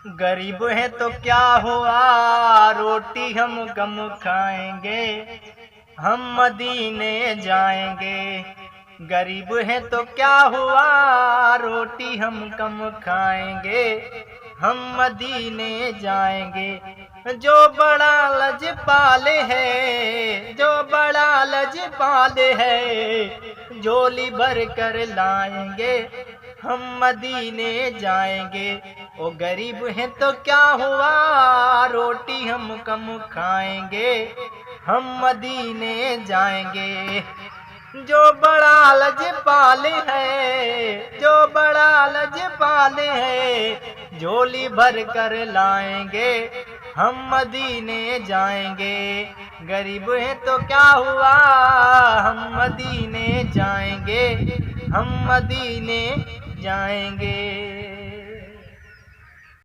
गरीब है तो क्या हुआ, रोटी हम कम खाएंगे, हम मदीने जाएंगे। गरीब है तो क्या हुआ, रोटी हम कम खाएंगे, हम मदीने जाएंगे। जो बड़ा लजपाल है, जो बड़ा लजपाल है, झोली भर कर लाएंगे, हम मदीने जाएंगे। ओ गरीब हैं तो क्या हुआ, रोटी हम कम खाएंगे, हम मदीने जाएंगे। जो बड़ा लजपाल है, जो बड़ा लजपाल है, झोली भर कर लाएंगे, हम मदीने जाएंगे। गरीब है तो क्या हुआ, हम मदीने जाएंगे, हम मदीने जाएंगे।